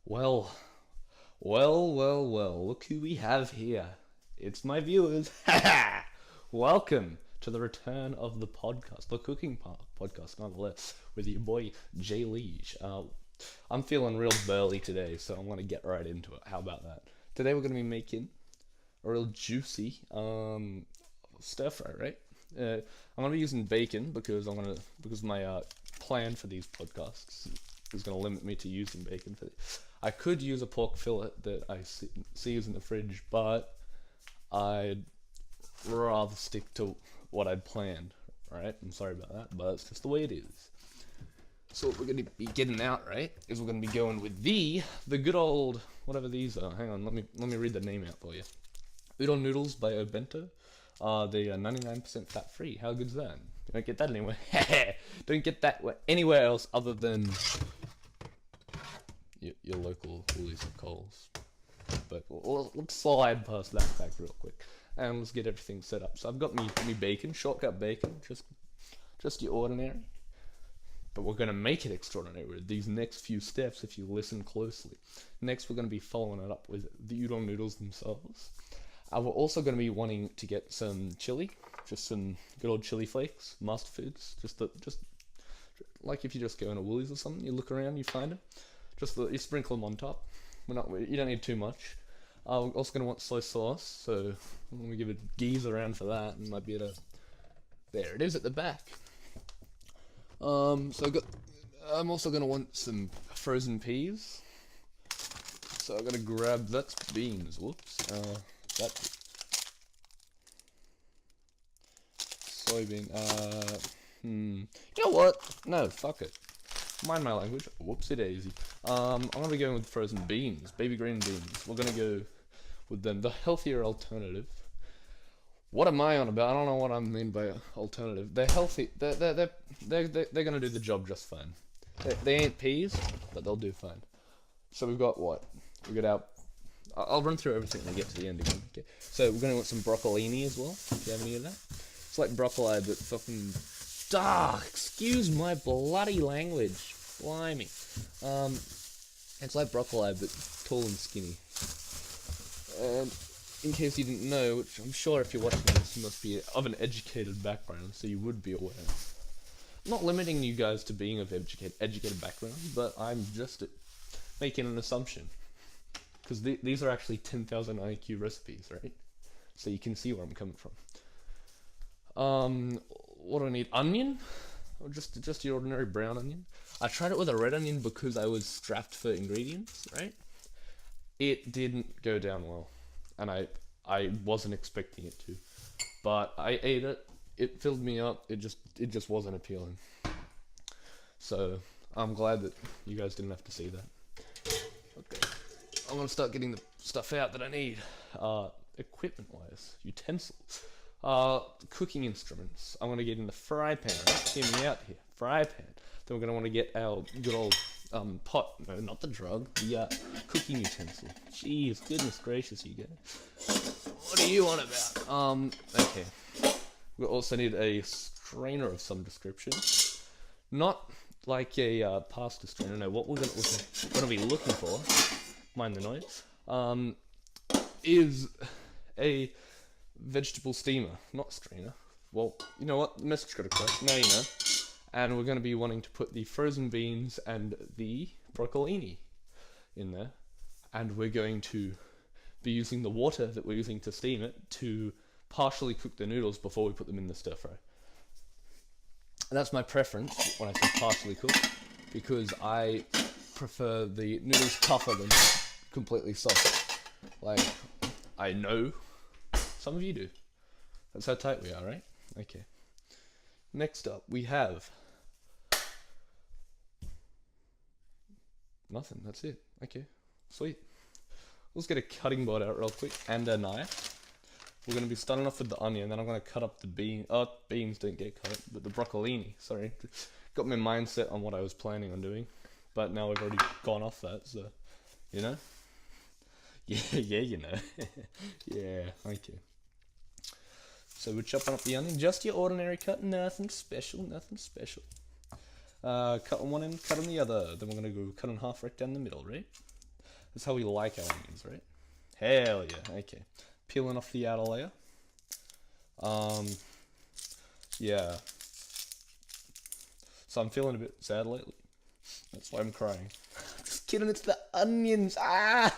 Well, well, look who we have here. It's my viewers. Welcome to the return of the podcast, the cooking podcast, nonetheless, with your boy JLeej. I'm feeling real burly today, so I'm going to get right into it. How about that? Today we're going to be making a real juicy stir fry, right? I'm going to be using bacon because my plan for these podcasts is going to limit me to using bacon for this. I could use a pork fillet that I see is in the fridge, but I'd rather stick to what I'd planned. Right? I'm sorry about that, but it's just the way it is. So what we're going to be getting out, right, is we're going to be going with the good old whatever these are. Hang on, let me read the name out for you. Udon noodles by Obento. They are 99% fat free. How good's that? You don't get that anywhere. Don't get that anywhere else other than your local Woolies and Coles. But let's slide past that fact real quick and let's get everything set up. So I've got me bacon, shortcut bacon, just your ordinary. But we're going to make it extraordinary with these next few steps if you listen closely. Next, we're going to be following it up with the udon noodles themselves. We're also going to be wanting to get some chili, just some good old chili flakes, master foods. Just like if you just go into Woolies or something, you look around, you find them. You sprinkle them on top. You don't need too much. We're also going to want soy sauce, so I'm going to give a geese around for that, and might be able to. There it is at the back. I'm also going to want some frozen peas. So I'm going to grab that's beans. Whoops. That soybean. You know what? No, fuck it. Mind my language. Whoopsie daisy. I'm gonna be going with frozen beans, baby green beans. We're gonna go with them, the healthier alternative. What am I on about? I don't know what I mean by alternative. They're healthy. They're gonna do the job just fine. They ain't peas, but they'll do fine. So we've got what? We got our. I'll run through everything when we get to the end again. Okay. So we're gonna want some broccolini as well. Do you have any of that? It's like broccoli, but fucking. Excuse my bloody language. Blimey. It's like broccoli, but tall and skinny. And in case you didn't know, which I'm sure if you're watching this, you must be of an educated background, so you would be aware. I'm not limiting you guys to being of educated background, but I'm just making an assumption. Because these are actually 10,000 IQ recipes, right? So you can see where I'm coming from. What do I need? Onion? Or just your ordinary brown onion? I tried it with a red onion because I was strapped for ingredients, right? It didn't go down well. And I wasn't expecting it to. But I ate it. It filled me up. It just wasn't appealing. So I'm glad that you guys didn't have to see that. Okay. I'm gonna start getting the stuff out that I need. Equipment-wise, utensils. Cooking instruments. I'm gonna get in the fry pan. Hear me out here. Fry pan. Then we're gonna want to get our good old pot. No, not the drug. The cooking utensil. Jeez, goodness gracious, you guys. What are you on about? Okay. We also need a strainer of some description. Not like a pasta strainer. No, what we're gonna be looking for. Mind the noise. Is a vegetable steamer, not strainer. Well, you know what? The message got across. Now you know. And we're going to be wanting to put the frozen beans and the broccolini in there. And we're going to be using the water that we're using to steam it to partially cook the noodles before we put them in the stir fry. And that's my preference when I say partially cooked, because I prefer the noodles tougher than completely soft. Like, I know some of you do. That's how tight we are, right? Okay. Next up, we have nothing. That's it. Okay. Sweet. Let's get a cutting board out real quick and a knife. We're going to be starting off with the onion, then I'm going to cut up the bean. Beans don't get cut, but the broccolini. Sorry. Got my mindset on what I was planning on doing, but now we've already gone off that, so, you know? Yeah, you know. Yeah, okay. So we're chopping up the onion, just your ordinary cut, nothing special. Cut on one end, cut on the other. Then we're going to go cut in half right down the middle, right? That's how we like our onions, right? Hell yeah. Okay. Peeling off the outer layer. Yeah. So I'm feeling a bit sad lately. That's why I'm crying. Just kidding, it's the onions. Ah!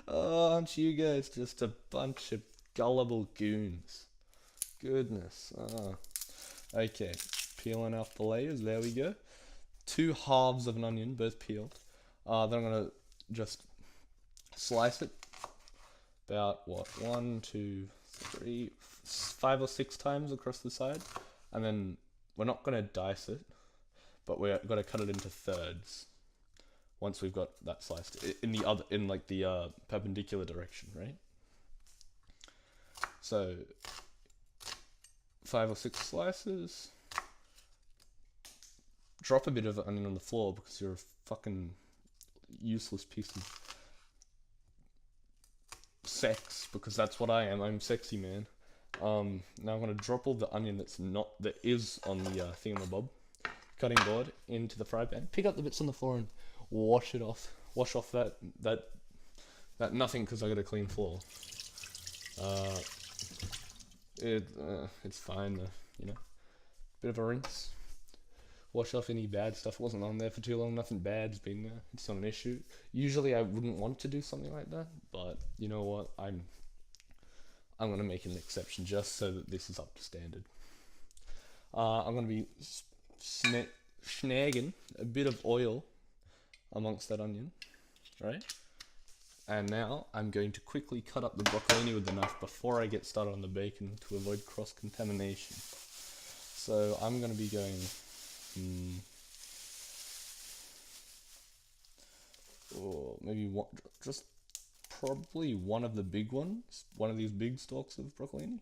Oh, aren't you guys just a bunch of gullible goons? Goodness. Okay. Peeling off the layers. There we go. 2 halves of an onion, both peeled. Then I'm gonna just slice it about what 1, 2, 3, 5 or 6 times across the side, and then we're not gonna dice it, but we're gonna cut it into thirds once we've got that sliced in the perpendicular direction, right? So 5 or 6 slices. Drop a bit of onion on the floor because you're a fucking useless piece of sex, because that's what I am. I'm sexy, man. Now I'm gonna drop all the onion that is on the thingamabob cutting board into the fry pan. Pick up the bits on the floor and wash it off. Wash off that nothing, because I got a clean floor. It's fine, you know. Bit of a rinse. Wash off any bad stuff. It wasn't on there for too long. Nothing bad's been there. It's not an issue. Usually I wouldn't want to do something like that, but you know what? I'm gonna make an exception just so that this is up to standard. I'm gonna be snagging a bit of oil amongst that onion, right? And now I'm going to quickly cut up the broccolini with the knife before I get started on the bacon to avoid cross-contamination. So I'm gonna be going. Or maybe one, just probably one of the big ones, one of these big stalks of broccolini.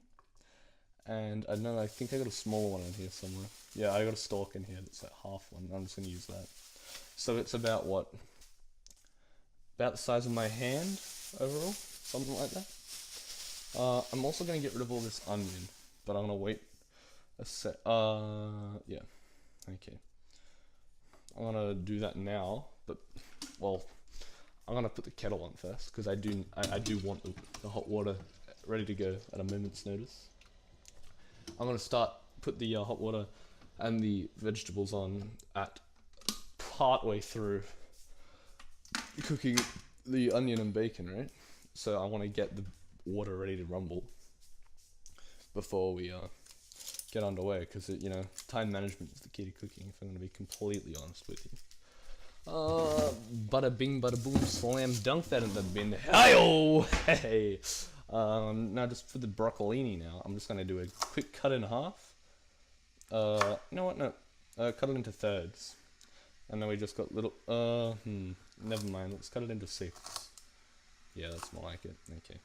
And I know, I think I got a smaller one in here somewhere. Yeah, I got a stalk in here that's like half one. I'm just gonna use that. So it's about what? About the size of my hand overall, something like that. I'm also gonna get rid of all this onion, but I'm gonna wait a sec. Yeah. Okay. I'm gonna do that now, but well, I'm gonna put the kettle on first because I do want the hot water ready to go at a moment's notice. I'm gonna put the hot water and the vegetables on at part way through cooking the onion and bacon, right? So I want to get the water ready to rumble before we get underway, because you know, time management is the key to cooking, if I'm going to be completely honest with you. Bada bing, bada boom, slam dunk that in the bin. Hi-oh! Hey! Now just for the broccolini now, I'm just going to do a quick cut in half. You know what, no. Cut it into thirds. And then we just got little, never mind, let's cut it into 6. Yeah, that's more like it, okay.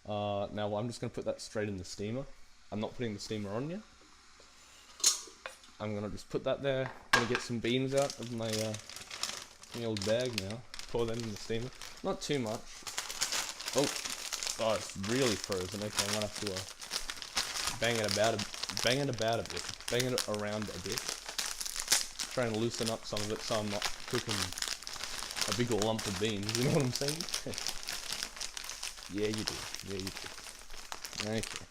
Now I'm just going to put that straight in the steamer. I'm not putting the steamer on yet. I'm gonna just put that there. I'm gonna get some beans out of my old bag now. Pour them in the steamer. Not too much. Oh, it's really frozen. Okay, I'm gonna have to bang it about a bit. Bang it around a bit. Try and loosen up some of it so I'm not cooking a big lump of beans. You know what I'm saying? Yeah, you do. Yeah, you do. Okay.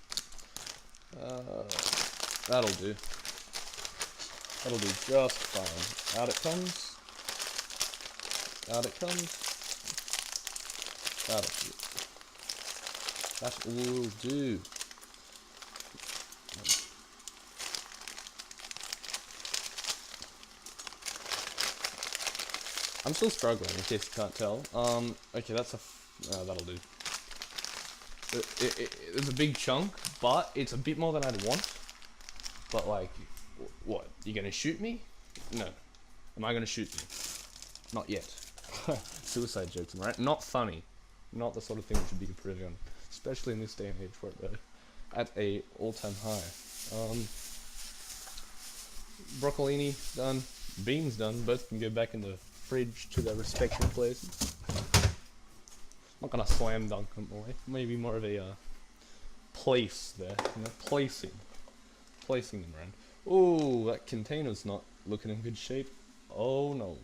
That'll do. That'll do just fine. Out it comes. Out it comes. That'll do. That will do. I'm still struggling, in case you can't tell. Okay, that'll do. It's a big chunk, but it's a bit more than I'd want. But like, what? You gonna shoot me? No. Am I gonna shoot you? Not yet. Suicide jokes, right? Not funny. Not the sort of thing we should be improving on, especially in this day and age where we're at a all-time high. Broccolini done, beans done. Both can go back in the fridge to their respective places. Not gonna slam dunk them away. Maybe more of a place there, you know, placing them around. Oh, that container's not looking in good shape. Oh no,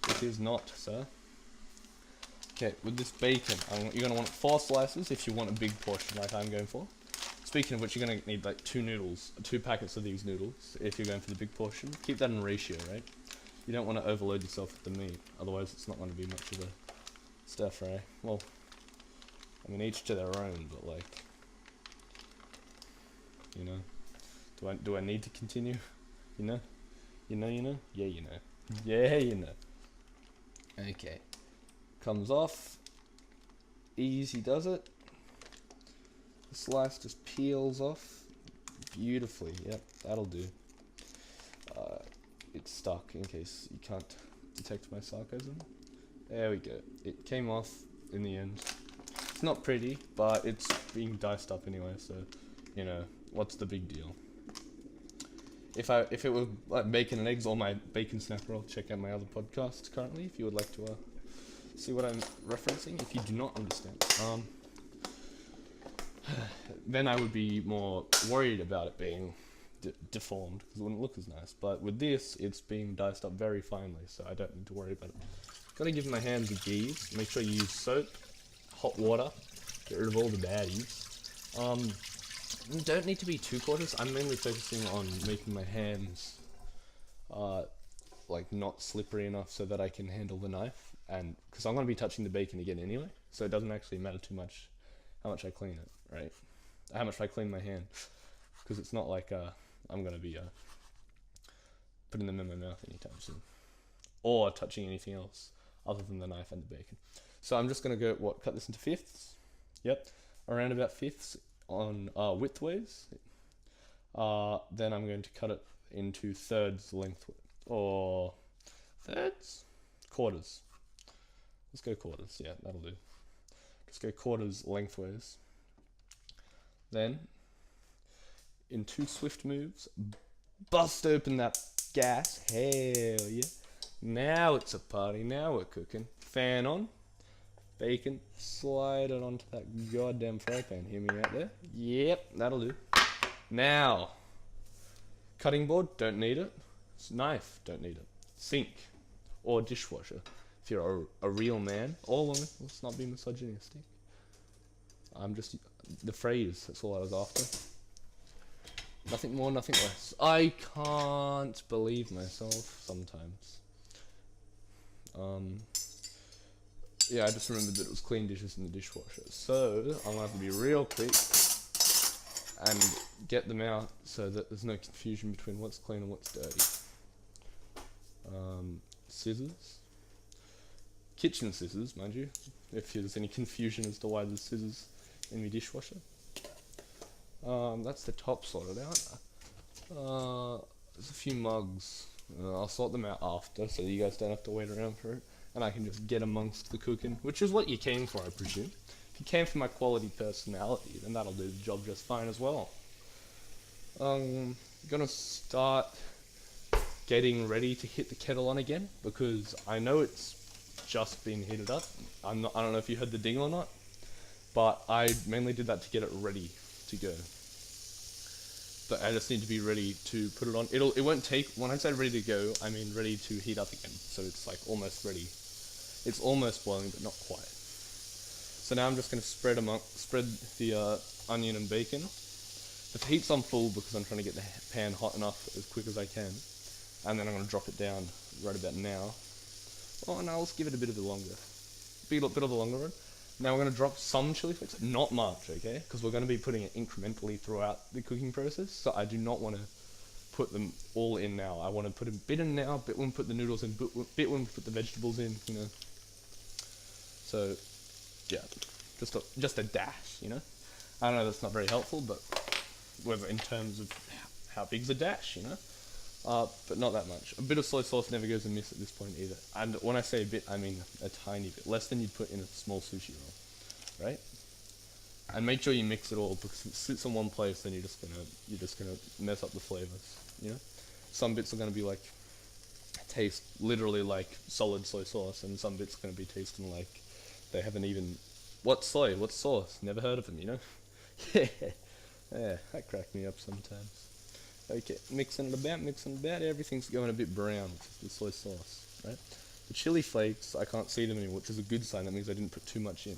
it is not, sir. Okay, with this bacon, you're going to want 4 slices if you want a big portion like I'm going for. Speaking of which, you're going to need like 2 packets of these noodles if you're going for the big portion. Keep that in ratio, right? You don't want to overload yourself with the meat, otherwise it's not going to be much of a stir fry. Well, I mean, each to their own, but like, you know, do I need to continue? You know? You know? Yeah, you know. Yeah, you know. Okay. Comes off. Easy does it. The slice just peels off beautifully. Yep, that'll do. It's stuck in case you can't detect my sarcasm. There we go. It came off in the end. It's not pretty, but it's being diced up anyway, so, you know, what's the big deal? If it were like bacon and eggs or my bacon snack roll, check out my other podcast currently if you would like to see what I'm referencing. If you do not understand, then I would be more worried about it being deformed because it wouldn't look as nice. But with this, it's being diced up very finely, so I don't need to worry about it. Gotta give my hands a grease. Make sure you use soap, hot water, get rid of all the baddies. You don't need to be too cautious. I'm mainly focusing on making my hands like not slippery enough so that I can handle the knife, and because I'm going to be touching the bacon again anyway, so it doesn't actually matter too much how much I clean it, right? How much I clean my hand, because it's not like I'm going to be putting them in my mouth anytime soon, or touching anything else other than the knife and the bacon. So I'm just going to go, cut this into fifths. Yep, around about fifths on widthways. Then I'm going to cut it into thirds lengthways, or thirds? Quarters. Let's go quarters, yeah, that'll do. Just go quarters lengthways. Then, in 2 swift moves, bust open that gas. Hell yeah. Now it's a party, now we're cooking. Fan on. Bacon, slide it onto that goddamn fry pan. Hear me out there? Yep, that'll do. Now, cutting board, don't need it. Knife, don't need it. Sink or dishwasher if you're a real man. Or woman, let's not be misogynistic. I'm just the phrase, that's all I was after. Nothing more, nothing less. I can't believe myself sometimes. Yeah, I just remembered that it was clean dishes in the dishwasher. So, I'm going to have to be real quick and get them out so that there's no confusion between what's clean and what's dirty. Scissors. Kitchen scissors, mind you, if there's any confusion as to why there's scissors in the dishwasher. That's the top sorted out. There's a few mugs. I'll sort them out after so you guys don't have to wait around for it. And I can just get amongst the cooking, which is what you came for, I presume. If you came for my quality personality, then that'll do the job just fine as well. Gonna start getting ready to hit the kettle on again, because I know it's just been heated up. I don't know if you heard the ding or not, but I mainly did that to get it ready to go. But I just need to be ready to put it on. It won't take, when I say ready to go, I mean ready to heat up again. So it's like almost ready. It's almost boiling, but not quite. So now I'm just going to spread the onion and bacon. The heat's on full because I'm trying to get the pan hot enough as quick as I can. And then I'm going to drop it down right about now. Oh no, let's give it a bit of a longer run. Now we're going to drop some chili flakes, not much, okay? Because we're going to be putting it incrementally throughout the cooking process. So I do not want to put them all in now. I want to put a bit in now, bit when we put the noodles in, bit when we put the vegetables in, you know. So, yeah, just a dash, you know. I know that's not very helpful, but whether in terms of how big's a dash, you know. But not that much. A bit of soy sauce never goes amiss at this point either. And when I say a bit, I mean a tiny bit, less than you'd put in a small sushi roll, right? And make sure you mix it all, because if it sits in one place, then you're just gonna mess up the flavors, you know. Some bits are gonna be like taste literally like solid soy sauce, and some bits are gonna be tasting like they haven't even. What's soy? What's sauce? Never heard of them, you know. Yeah, that cracked me up sometimes. Okay, mixing it about, everything's going a bit brown, which is the soy sauce, right? The chili flakes, I can't see them anymore, which is a good sign. That means I didn't put too much in.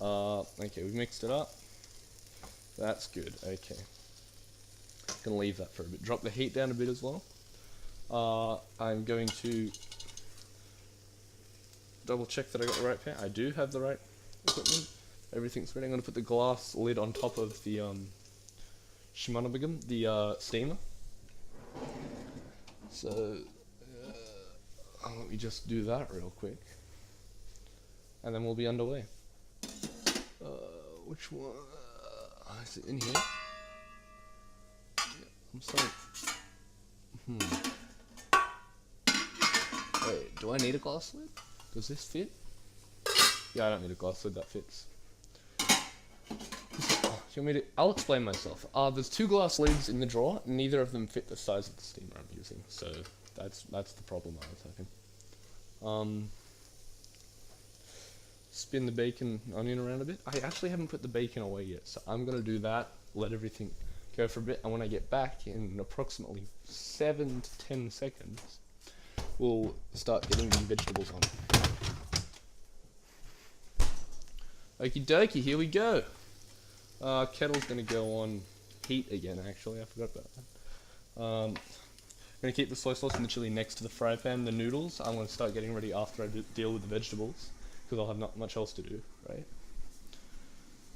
Okay, we've mixed it up. That's good. Okay. Gonna leave that for a bit. Drop the heat down a bit as well. I'm going to double check that I got the right pan. I do have the right equipment. Everything's ready. I'm gonna put the glass lid on top of the Shimanobigum, the steamer. So let me just do that real quick, and then we'll be underway. Which one? Is it in here? Yeah, I'm sorry. Wait, do I need a glass lid? Does this fit? Yeah, I don't need a glass lid, that fits. You want me to? I'll explain myself. There's 2 glass lids in the drawer, and neither of them fit the size of the steamer I'm using, so that's the problem I was having. Spin the bacon onion around a bit. I actually haven't put the bacon away yet, so I'm gonna do that, let everything go for a bit, and when I get back in approximately 7 to 10 seconds, we'll start getting the vegetables on. Okie dokie, here we go. Kettle's gonna go on heat again, actually, I forgot about that. I'm gonna keep the soy sauce and the chili next to the fry pan. The noodles, I'm gonna start getting ready after I deal with the vegetables, because I'll have not much else to do, right?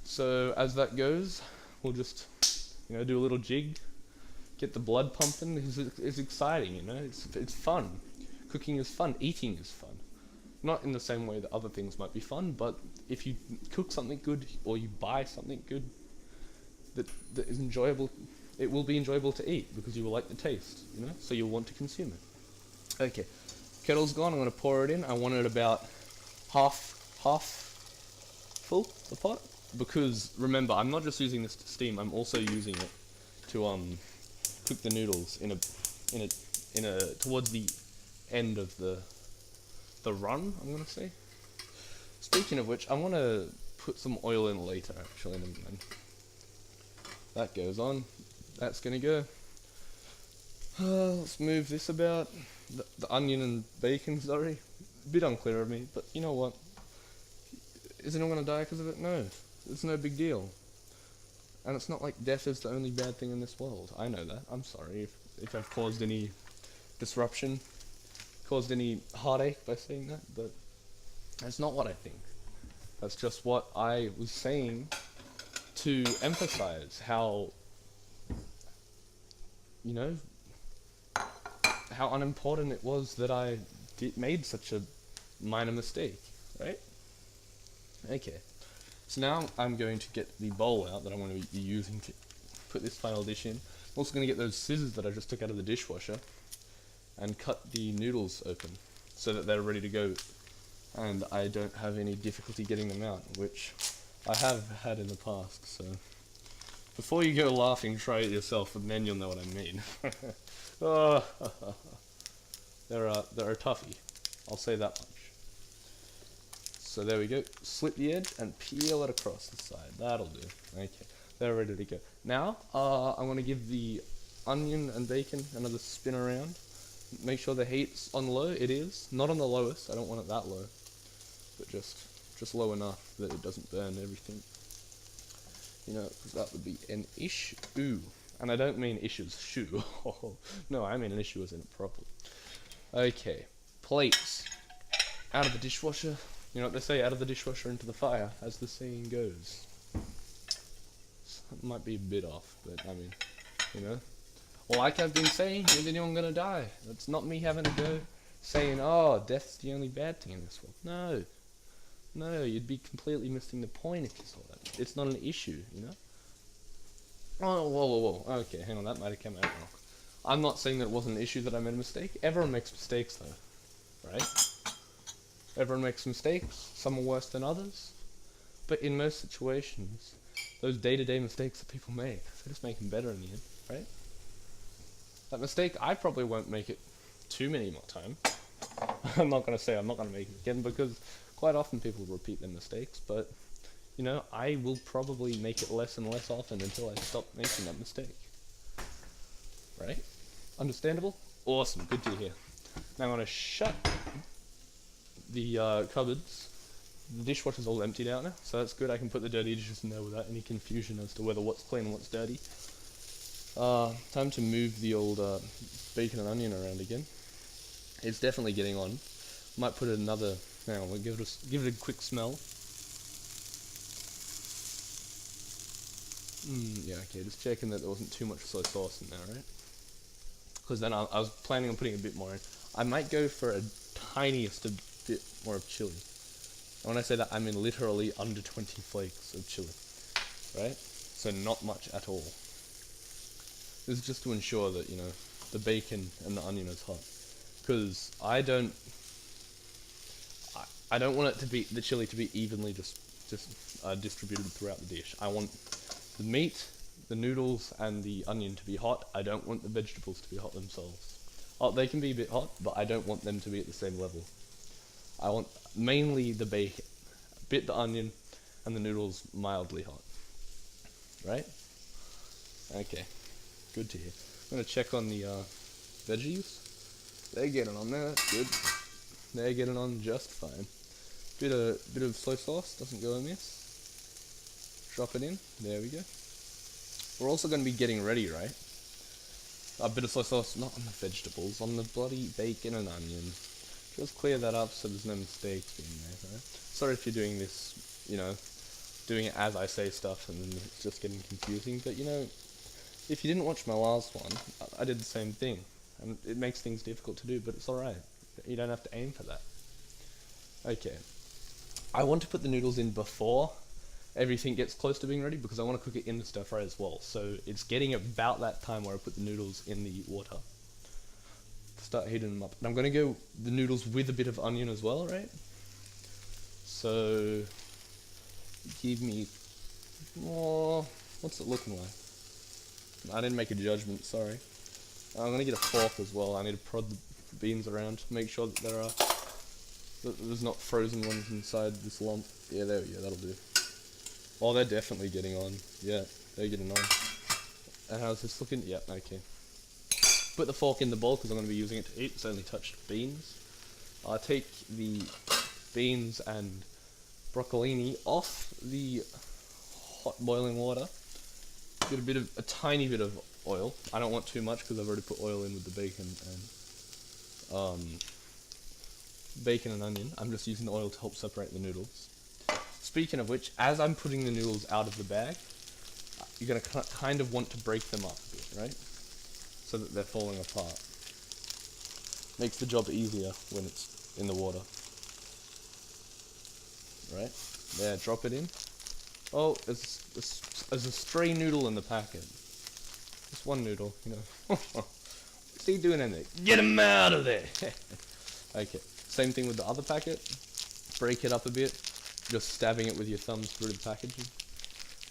So as that goes, we'll just, do a little jig, get the blood pumping. It's exciting, it's fun. Cooking is fun, eating is fun. Not in the same way that other things might be fun, but if you cook something good or you buy something good that is enjoyable, it will be enjoyable to eat because you will like the taste, so you'll want to consume it. Okay, kettle's gone. I'm going to pour it in. I want it about half full, the pot, because remember, I'm not just using this to steam, I'm also using it to cook the noodles in a towards the end of the run, I'm gonna say. Speaking of which, I want to put some oil in later, actually. That goes on. That's gonna go. Let's move this about. The onion and bacon, sorry. A bit unclear of me, but you know what? Is anyone gonna die because of it? No. It's no big deal. And it's not like death is the only bad thing in this world. I know that. I'm sorry if I've caused any disruption, caused any heartache by saying that, but that's not what I think. That's just what I was saying to emphasize how, how unimportant it was that I made such a minor mistake, right? Okay, so now I'm going to get the bowl out that I'm going to be using to put this final dish in. I'm also going to get those scissors that I just took out of the dishwasher and cut the noodles open so that they're ready to go and I don't have any difficulty getting them out, which I have had in the past. So before you go laughing, try it yourself and then you'll know what I mean. Oh, they're a toughie, I'll say that much. So there we go, slip the edge and peel it across the side, that'll do. Okay, they're ready to go. Now, I'm going to give the onion and bacon another spin around. Make sure the heat's on low. It is, not on the lowest, I don't want it that low, but just low enough that it doesn't burn everything. Because that would be an issue. And I don't mean issues, shoe. No, I mean an issue as in a problem. Okay, plates. Out of the dishwasher. You know what they say, out of the dishwasher into the fire, as the saying goes. It might be a bit off, but I mean, Well, like I've been saying, is anyone gonna die? It's not me having to go saying, oh, death's the only bad thing in this world. No, you'd be completely missing the point if you saw that. It's not an issue, Oh, whoa. Okay, hang on, that might have come out wrong. I'm not saying that it wasn't an issue that I made a mistake. Everyone makes mistakes, though, right? Everyone makes mistakes. Some are worse than others. But in most situations, those day-to-day mistakes that people make, they just make them better in the end, right? That mistake, I probably won't make it too many more times. I'm not going to say I'm not going to make it again, because quite often people repeat their mistakes, but, I will probably make it less and less often until I stop making that mistake. Right? Understandable? Awesome, good to hear. Now I'm going to shut the cupboards. The dishwasher's all emptied out now, so that's good. I can put the dirty dishes in there without any confusion as to whether what's clean and what's dirty. Time to move the old bacon and onion around again. It's definitely getting on. Might put another. Hang on, we'll give it a quick smell. Yeah, okay, just checking that there wasn't too much soy sauce in there, right? Because then I was planning on putting a bit more in. I might go for a tiniest a bit more of chili. And when I say that, I mean literally under 20 flakes of chili, right? So not much at all. This is just to ensure that, you know, the bacon and the onion is hot. Because I don't want it to be, the chili to be evenly just distributed throughout the dish. I want the meat, the noodles, and the onion to be hot. I don't want the vegetables to be hot themselves. Oh, they can be a bit hot, but I don't want them to be at the same level. I want mainly the bacon, a bit the onion, and the noodles mildly hot. Right? Okay. Good to hear. I'm going to check on the veggies. They're getting on there, that's good. They're getting on just fine. Bit of soy sauce, doesn't go amiss. Drop it in, there we go. We're also going to be getting ready, right? A bit of soy sauce, not on the vegetables, on the bloody bacon and onion. Just clear that up so there's no mistakes being there, right? Sorry if you're doing this, you know, doing it as I say stuff and then it's just getting confusing, but you know, if you didn't watch my last one, I did the same thing. And it makes things difficult to do, but it's alright. You don't have to aim for that. Okay. I want to put the noodles in before everything gets close to being ready because I want to cook it in the stir fry as well. So it's getting about that time where I put the noodles in the water. Start heating them up. And I'm going to go the noodles with a bit of onion as well, right? So give me... Oh, what's it looking like? I didn't make a judgment, sorry. I'm going to get a fork as well. I need to prod the beans around, make sure that there's not frozen ones inside this lump. Yeah, there we go, that'll do. Oh, they're definitely getting on. Yeah, they're getting on. And how's this looking? Yeah, okay. Put the fork in the bowl because I'm going to be using it to eat. It's only touched beans. I'll take the beans and broccolini off the hot boiling water. Get a tiny bit of oil. I don't want too much because I've already put oil in with the bacon and onion. I'm just using the oil to help separate the noodles. Speaking of which, as I'm putting the noodles out of the bag, you're going to kind of want to break them up a bit, right? So that they're falling apart. Makes the job easier when it's in the water. Right? There, drop it in. Oh, there's a stray noodle in the packet. Just one noodle, you know. What's he doing in there? Get him out of there! Okay, same thing with the other packet. Break it up a bit. Just stabbing it with your thumbs through the packaging.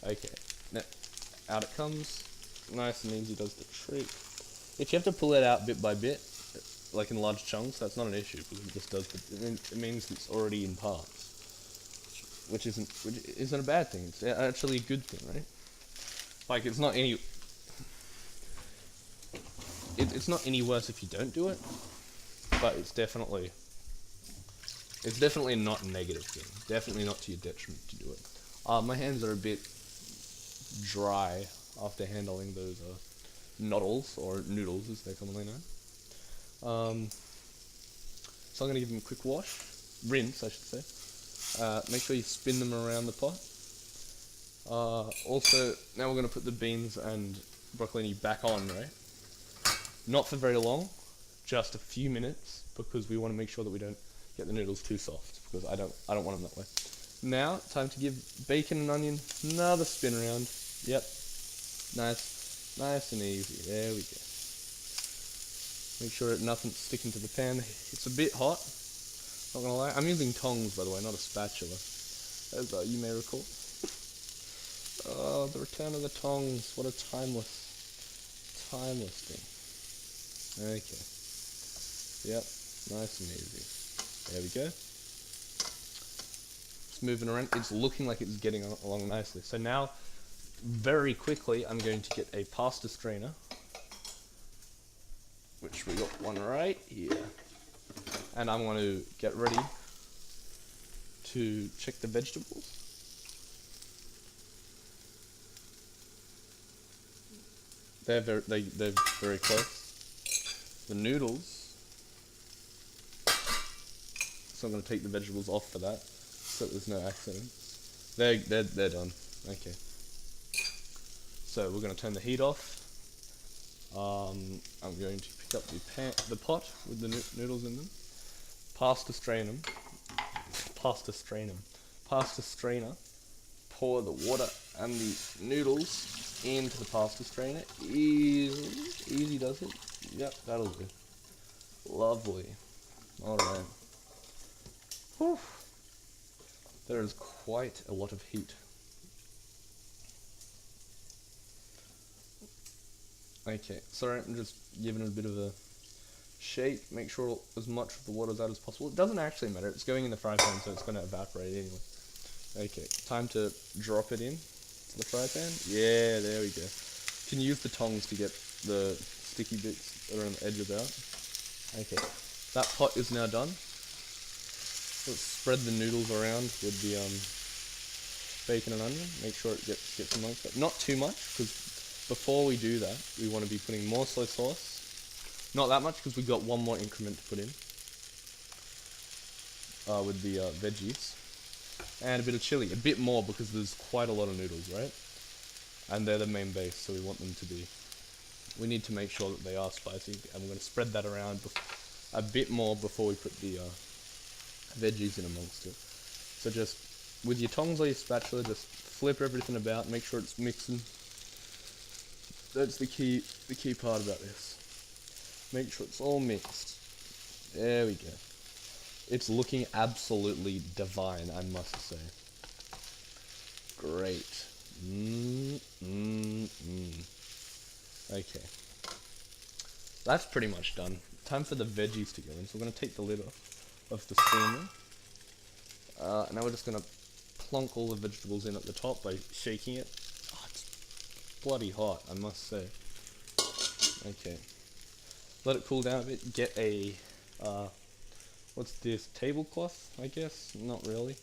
Okay, now out it comes. Nice and easy, does the trick. If you have to pull it out bit by bit, like in large chunks, that's not an issue because it just does. It means it's already in parts, which isn't a bad thing. It's actually a good thing, right? Like it's not any. It's not any worse if you don't do it, but it's definitely not a negative thing. Definitely not to your detriment to do it. My hands are a bit dry after handling those noodles, or noodles as they're commonly known. So I'm going to give them a quick wash. Rinse, I should say. Make sure you spin them around the pot. Also, now we're going to put the beans and broccolini back on, right? Not for very long, just a few minutes, because we want to make sure that we don't get the noodles too soft, because I don't want them that way. Now, time to give bacon and onion another spin around. Yep, nice and easy. There we go. Make sure that nothing's sticking to the pan. It's a bit hot, not gonna lie. I'm using tongs, by the way, not a spatula, as you may recall. Oh, the return of the tongs. What a timeless thing. Okay. Yep, nice and easy. There we go. It's moving around. It's looking like it's getting along nicely. So now, very quickly, I'm going to get a pasta strainer, which we got one right here. and I'm going to get ready to check the vegetables. They're very close. The noodles. So I'm going to take the vegetables off for that, so there's no accidents. They're done. Okay. So we're going to turn the heat off. I'm going to pick up the pot with the noodles in them. Pasta strainer. Pour the water and the noodles into the pasta strainer. Easy does it. Yep, that'll do. Lovely. Alright. Whew. There is quite a lot of heat. Okay, sorry, I'm just giving it a bit of a shake. Make sure as much of the water's out as possible. It doesn't actually matter. It's going in the fry pan, so it's going to evaporate anyway. Okay, time to drop it in to the fry pan. Yeah, there we go. You can use the tongs to get the sticky bits that are on the edges out. Okay, that pot is now done. Let's spread the noodles around with the bacon and onion. Make sure it gets amongst it. Not too much, because before we do that, we want to be putting more soy sauce. Not that much, because we've got one more increment to put in with the veggies. And a bit of chili. A bit more, because there's quite a lot of noodles, right? And they're the main base, so we want them to be... We need to make sure that they are spicy, and we're going to spread that around a bit more before we put the veggies in amongst it. So just, with your tongs or your spatula, just flip everything about, make sure it's mixing. That's the key part about this. Make sure it's all mixed. There we go. It's looking absolutely divine, I must say. Great. Okay. That's pretty much done. Time for the veggies to go in. So we're going to take the lid off the steamer. Now we're just going to plonk all the vegetables in at the top by shaking it. Oh, it's bloody hot, I must say. Okay. Let it cool down a bit. Get a... what's this? Tablecloth, I guess? Not really.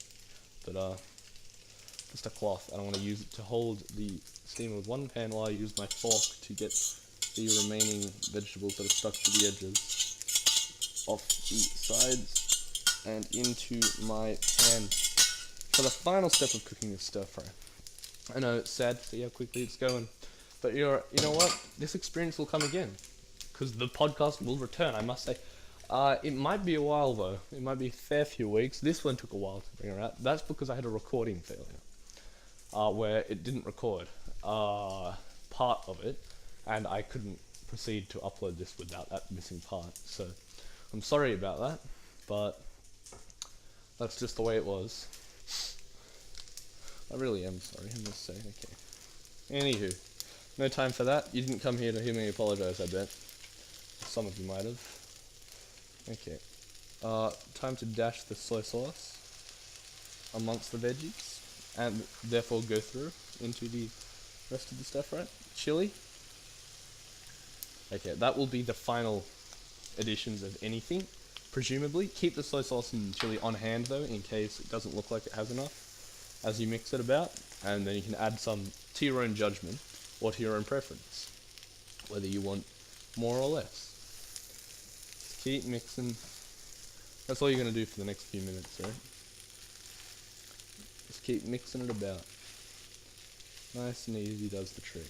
But, just a cloth. I don't want to use it to hold the steamer with one pan while I use my fork to get the remaining vegetables that are stuck to the edges off the sides and into my pan for the final step of cooking this stir fry. I know it's sad to see how quickly it's going, but you know what? This experience will come again, because the podcast will return, I must say. It might be a while though. It might be a fair few weeks. This one took a while to bring her out. That's because I had a recording failure. Where it didn't record part of it, and I couldn't proceed to upload this without that missing part. So I'm sorry about that, but that's just the way it was. I really am sorry, I must say. Okay. Anywho, no time for that. You didn't come here to hear me apologize, I bet. Some of you might have. Okay. Time to dash the soy sauce amongst the veggies, and therefore go through into the rest of the stuff, right? Chili. Okay, that will be the final additions of anything, presumably. Keep the soy sauce and chili on hand though, in case it doesn't look like it has enough as you mix it about, and then you can add some to your own judgment or to your own preference, whether you want more or less. Just keep mixing. That's all you're going to do for the next few minutes, right? Just keep mixing it about. Nice and easy does the trick.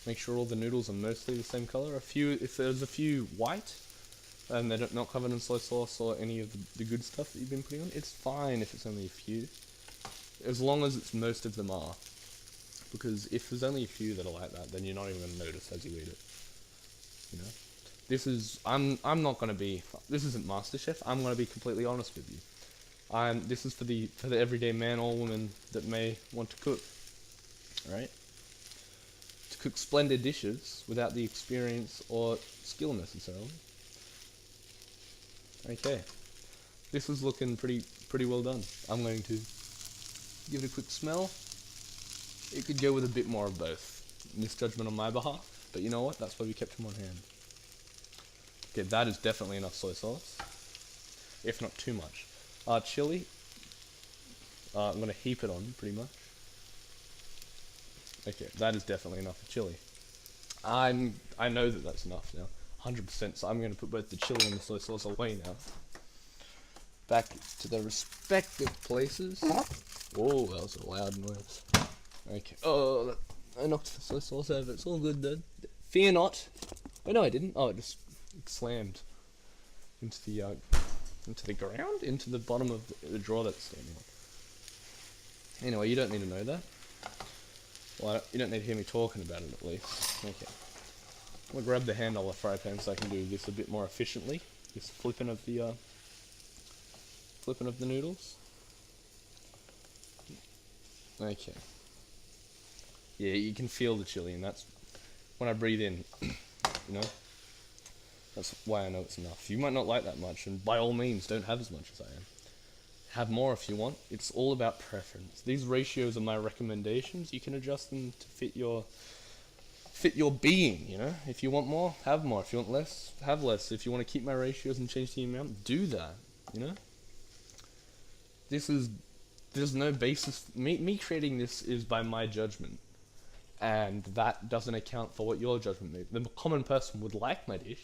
Make sure all the noodles are mostly the same color. If there's a few white, and they're not covered in soy sauce or any of the good stuff that you've been putting on, it's fine if it's only a few, as long as it's most of them are. Because if there's only a few that are like that, then you're not even going to notice as you eat it. You know, this is I'm not going to be. This isn't MasterChef. I'm going to be completely honest with you. This is for the everyday man or woman that may want to cook, right? To cook splendid dishes without the experience or skill necessarily. Okay, this is looking pretty well done. I'm going to give it a quick smell. It could go with a bit more of both. Misjudgment on my behalf, but you know what? That's why we kept him on hand. Okay, that is definitely enough soy sauce. if not too much. Chili, I'm gonna heap it on pretty much. Okay, that is definitely enough of chili. I know that that's enough now, 100%. So I'm gonna put both the chili and the soy sauce away now. Back to their respective places. Whoa, that was a loud noise. Okay. Oh, I knocked the soy sauce over. It's all good then. Fear not. Oh no, I didn't. Oh, it just slammed into the ground, into the bottom of the drawer that's standing on. Anyway, you don't need to know that. Well, you don't need to hear me talking about it at least. Okay. I'm gonna grab the handle of the fry pan so I can do this a bit more efficiently. This flipping of the noodles. Okay. Yeah, you can feel the chili, and that's when I breathe in. You know, that's why I know it's enough. You might not like that much, and by all means, don't have as much as I am. Have more if you want. It's all about preference. These ratios are my recommendations. You can adjust them to fit your being, you know? If you want more, have more. If you want less, have less. If you want to keep my ratios and change the amount, do that, you know? There's no basis. Me creating this is by my judgment. And that doesn't account for what your judgment may be. The common person would like my dish,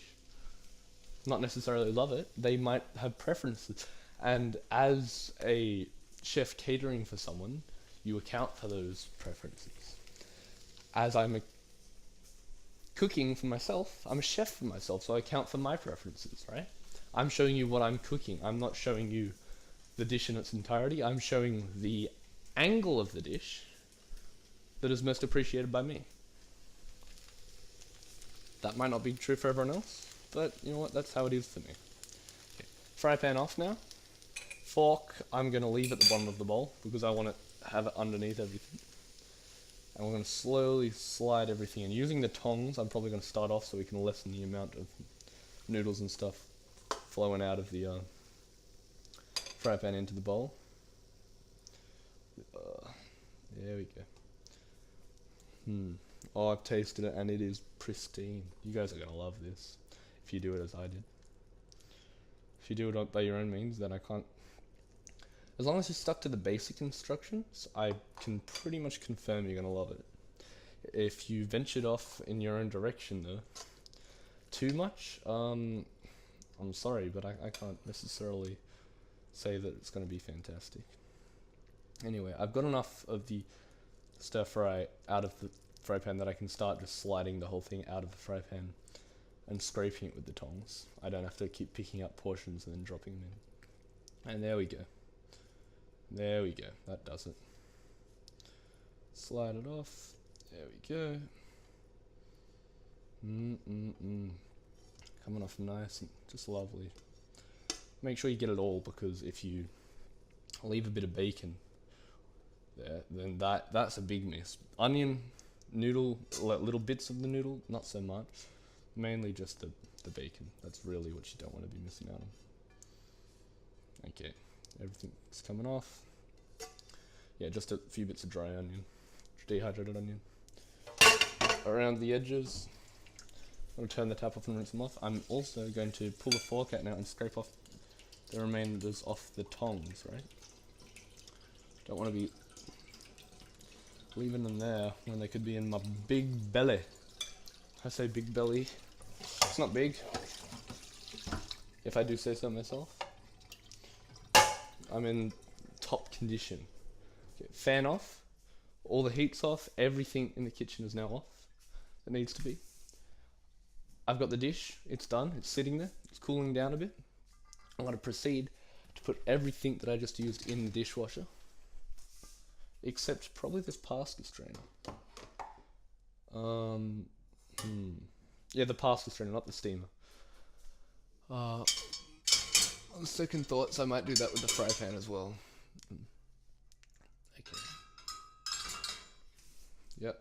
not necessarily love it. They might have preferences. And as a chef catering for someone, you account for those preferences. As I'm cooking for myself, I'm a chef for myself, so I account for my preferences, right? I'm showing you what I'm cooking. I'm not showing you the dish in its entirety. I'm showing the angle of the dish that is most appreciated by me. That might not be true for everyone else, but you know what? That's how it is for me. Okay. Fry pan off now. Fork, I'm going to leave at the bottom of the bowl because I want to have it underneath everything. And we're going to slowly slide everything in. Using the tongs, I'm probably going to start off so we can lessen the amount of noodles and stuff flowing out of the fry pan into the bowl. There we go. Oh, I've tasted it and it is pristine. You guys are going to love this if you do it as I did. If you do it by your own means, then I can't. As long as you're stuck to the basic instructions, I can pretty much confirm you're going to love it. If you ventured off in your own direction, though, too much, I'm sorry, but I can't necessarily say that it's going to be fantastic. Anyway, I've got enough of the stir fry out of the fry pan that I can start just sliding the whole thing out of the fry pan and scraping it with the tongs. I don't have to keep picking up portions and then dropping them in. And there we go. There we go. That does it. Slide it off. There we go. Coming off nice and just lovely. Make sure you get it all, because if you leave a bit of bacon there, then that's a big miss. Onion, noodle, little bits of the noodle, not so much. Mainly just the bacon. That's really what you don't want to be missing out on. Okay, everything's coming off. Yeah, just a few bits of dry onion, dehydrated onion around the edges. I'm going to turn the tap off and rinse them off. I'm also going to pull the fork out now and scrape off the remainders off the tongs, right? Don't want to be leaving them there when they could be in my big belly. I say big belly. It's not big, if I do say so myself. I'm in top condition. Okay, fan off. All the heat's off. Everything in the kitchen is now off. It needs to be. I've got the dish. It's done. It's sitting there. It's cooling down a bit. I'm going to proceed to put everything that I just used in the dishwasher, except probably this pasta strainer. Yeah, the pasta strainer, not the steamer. On second thoughts, I might do that with the fry pan as well. Okay. Yep.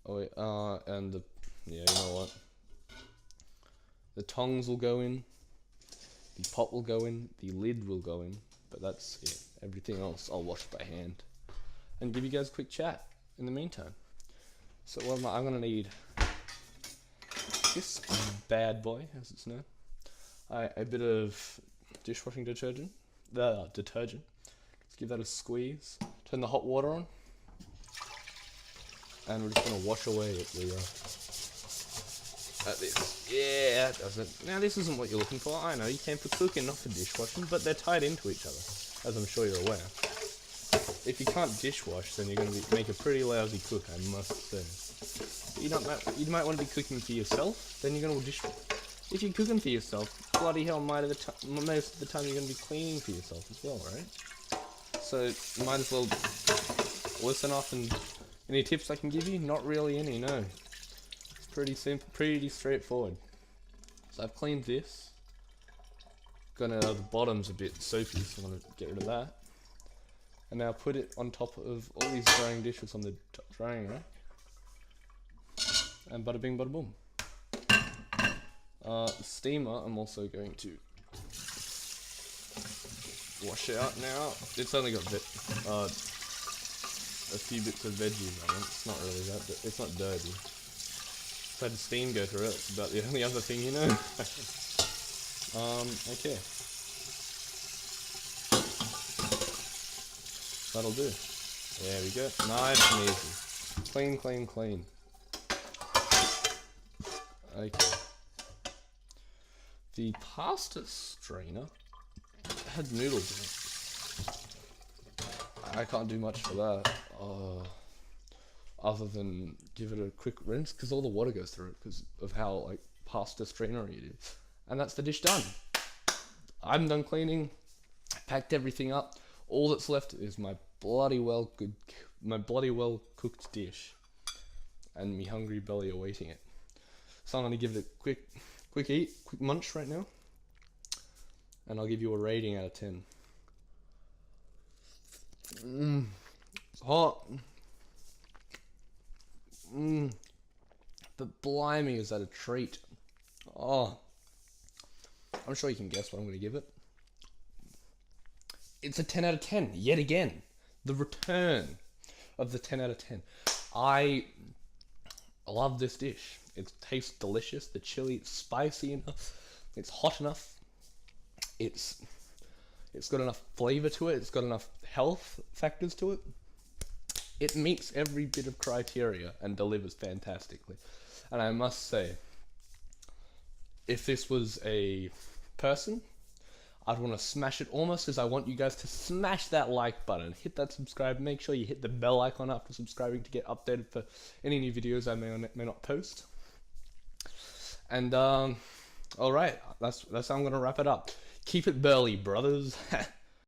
Oh wait, and the, yeah, you know what? The tongs will go in, the pot will go in, the lid will go in, but that's it. Everything else I'll wash by hand and give you guys a quick chat in the meantime. So what I'm going to need this bad boy, as it's known. a bit of dishwashing detergent. Detergent. Let's give that a squeeze. Turn the hot water on. And we're just going to wash away at this. Yeah, that does it. Now this isn't what you're looking for. I know, you came for cooking, not for dishwashing, but they're tied into each other, as I'm sure you're aware. If you can't dishwash, then you're going to make a pretty lousy cook, I must say. You might want to be cooking for yourself, then you're going to dishwash. If you're cooking for yourself, bloody hell, most of the time you're going to be cleaning for yourself as well, right? So, you might as well listen up. And any tips I can give you? Not really any, no. It's pretty simple, pretty straightforward. So I've cleaned this. The bottom's a bit soapy, so I'm going to get rid of that. And now put it on top of all these drying dishes on the drying rack. And bada bing, bada boom. Steamer, I'm also going to wash out now. It's only got a few bits of veggies on it. It's not really that, it's not dirty. I've had the steam go through it. It's about the only other thing, you know. Okay. That'll do. There we go. Nice and easy. Clean, clean, clean. Okay. The pasta strainer had noodles in it. I can't do much for that, other than give it a quick rinse, because all the water goes through it because of how like pasta strainery it is. And that's the dish done. I'm done cleaning. I packed everything up. All that's left is my bloody well cooked dish, and me hungry belly awaiting it. So I'm gonna give it a quick eat, quick munch right now, and I'll give you a rating out of 10. It's hot. But blimey, is that a treat? Oh, I'm sure you can guess what I'm gonna give it. It's a 10 out of 10, yet again. The return of the 10 out of 10. I love this dish. It tastes delicious. The chili is spicy enough. It's hot enough. It's got enough flavor to it. It's got enough health factors to it. It meets every bit of criteria and delivers fantastically. And I must say, if this was a person, I'd want to smash it almost as I want you guys to smash that like button, hit that subscribe, make sure you hit the bell icon after subscribing to get updated for any new videos I may or may not post. And alright, that's how I'm going to wrap it up. Keep it burly, brothers.